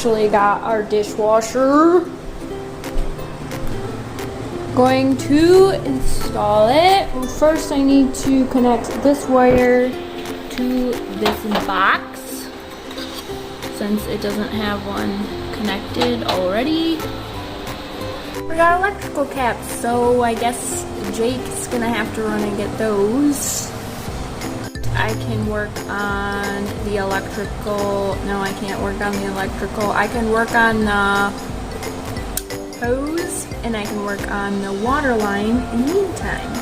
actually got our dishwasher. Going to install it. Well, first I need to connect this wire to this box since it doesn't have one connected already. We got electrical caps, so I guess Jake's gonna have to run and get those. I can work on the electrical. No, I can't work on the electrical. I can work on the hose and I can work on the water line in the meantime.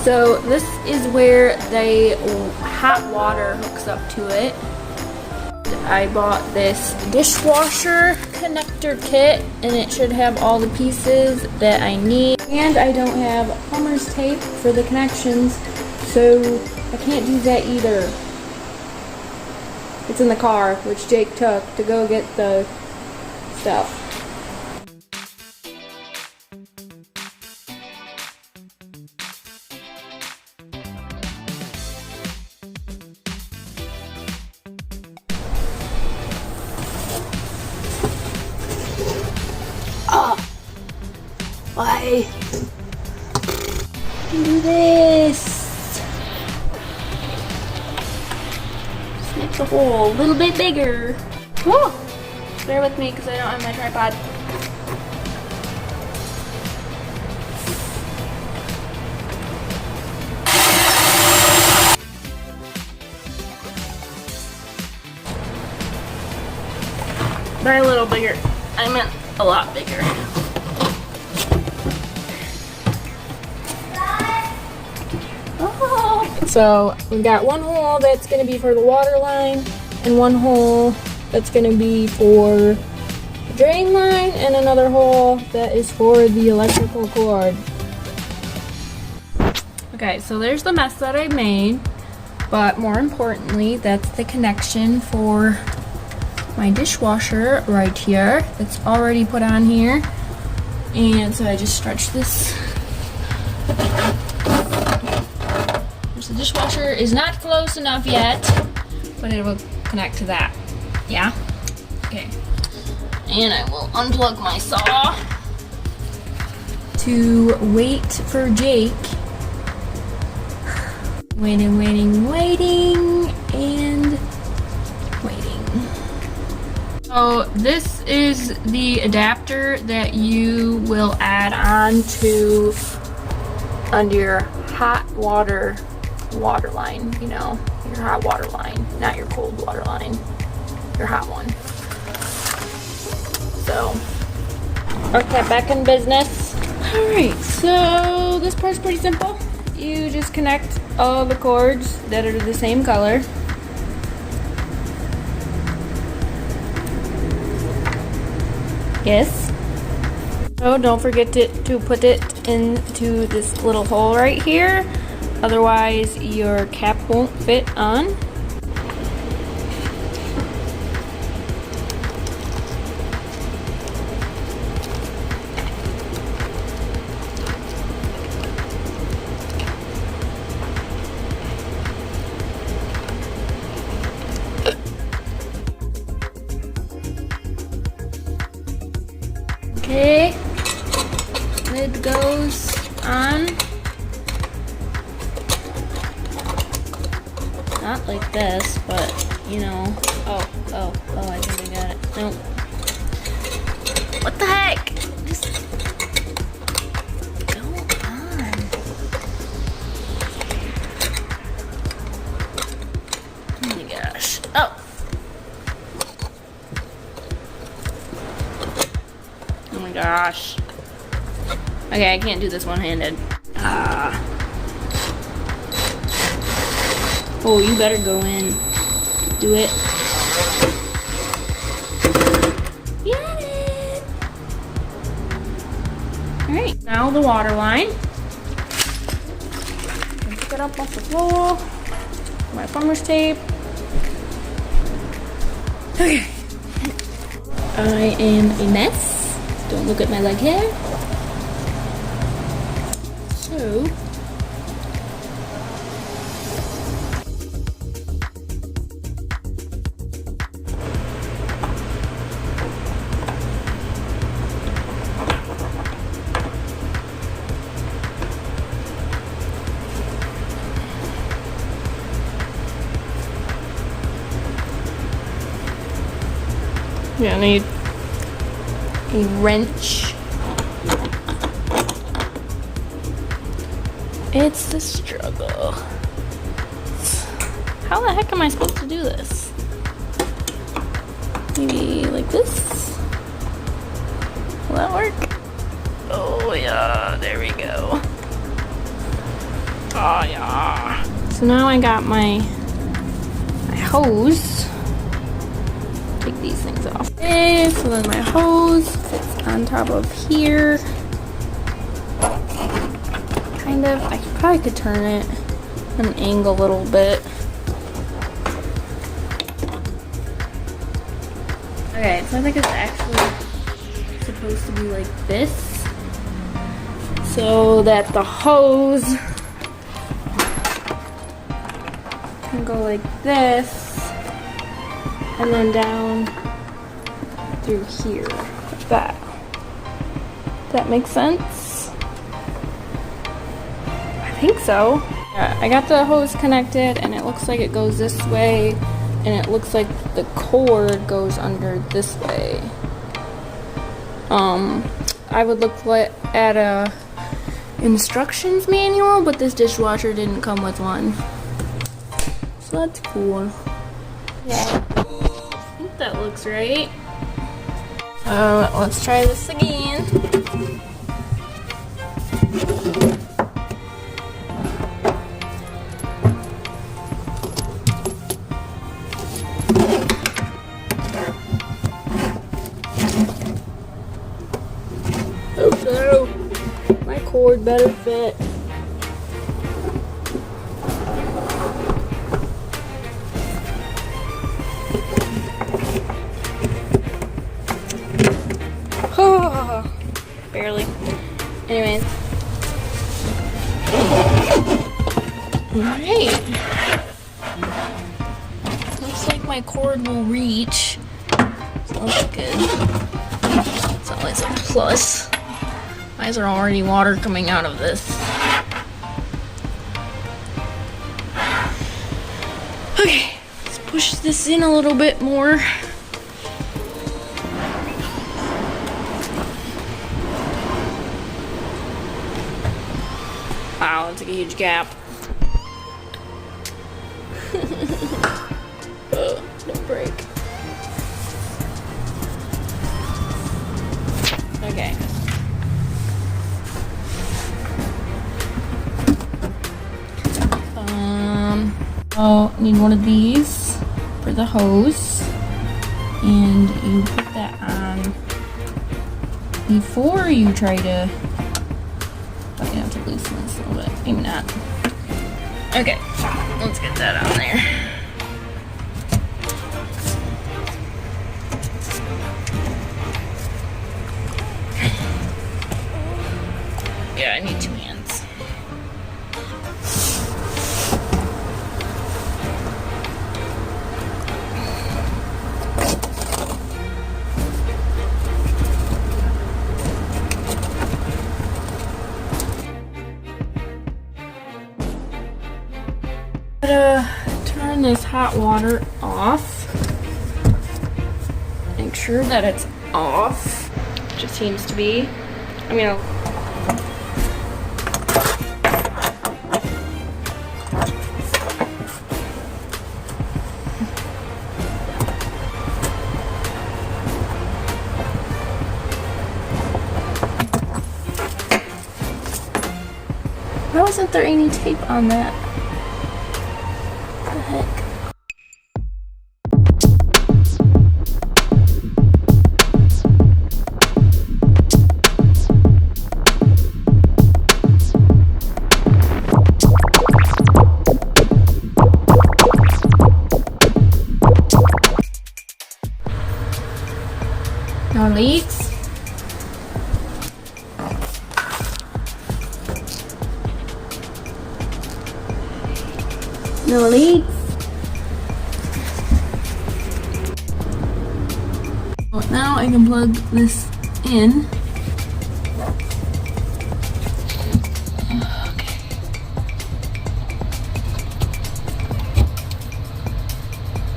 So this is where the hot water hooks up to it. I bought this dishwasher connector kit and it should have all the pieces that I need. And I don't have plumber's tape for the connections, so I can't do that either. It's in the car, which Jake took to go get the stuff. Why? Do this. Just make the hole a little bit bigger. Whoa! Bear with me because I don't have my tripod. By a little bigger, I meant a lot bigger. So we've got one hole that's going to be for the water line and one hole that's going to be for the drain line and another hole that is for the electrical cord. Okay, so there's the mess that I made, but more importantly, that's the connection for my dishwasher right here that's already put on here. And so I just stretch this. The dishwasher is not close enough yet, but it will connect to that. Yeah? Okay. And I will unplug my saw to wait for Jake. Waiting, and waiting. So this is the adapter that you will add on to under your hot water line, you know, your hot water line, not your cold water line, your hot one. So, okay, back in business. Alright, so this part's pretty simple. You just connect all the cords that are the same color. Yes. So don't forget to put it into this little hole right here. Otherwise, your cap won't fit on. Okay, lid goes on. Not like this, but you know. Oh, I think I got it. Nope. What the heck? Just go on. Oh my gosh. Oh. Oh my gosh. Okay, I can't do this one-handed. Oh, you better go in. Do it. Get it! Alright, now the water line. Pick it up off the floor. My plumber's tape. Okay. I am a mess. Don't look at my leg hair. So, Yeah, I need a wrench. It's the struggle. How the heck am I supposed to do this? Maybe like this? Will that work? Oh yeah, there we go. Oh yeah. So now I got my hose. Take these things off. Okay, so then my hose fits on top of here. Kind of. I probably could turn it at an angle a little bit. Okay, so I think it's actually supposed to be like this, so that the hose can go like this, and then down through here, like that. Does that make sense? I think so. Yeah, I got the hose connected, and it looks like it goes this way, and it looks like the cord goes under this way. I would look at a instructions manual, but this dishwasher didn't come with one. So that's cool. Yeah, I think that looks right. So let's try this again. Oh no, my cord better fit. Barely. Anyways. Alright. Looks like my cord will reach. So that's good. It's always a plus. Why is there already water coming out of this? Okay, let's push this in a little bit more. Wow, that's like a huge gap. Don't break. Okay. Oh, I need one of these for the hose, and you put that on before you try to. I have to loosen this a little bit. Maybe not. Okay, let's get that on there. Yeah, I need two hands. Turn this hot water off. Make sure that it's off. It just seems to be. I mean, why wasn't there any tape on that? What the heck? No leaks? No leaks? Well, now I can plug this in. Okay.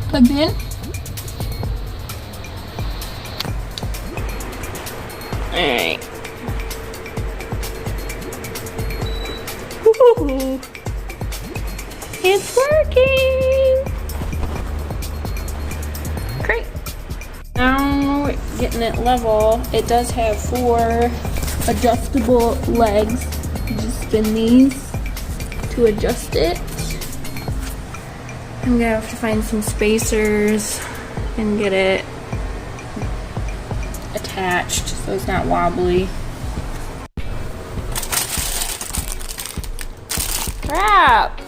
Plugged in. Alright. Woohoo! It's working! Great. Now getting it level. It does have 4 adjustable legs. You just spin these to adjust it. I'm gonna have to find some spacers and get it attached so it's not wobbly. Crap!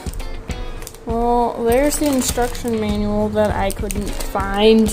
Well, there's the instruction manual that I couldn't find.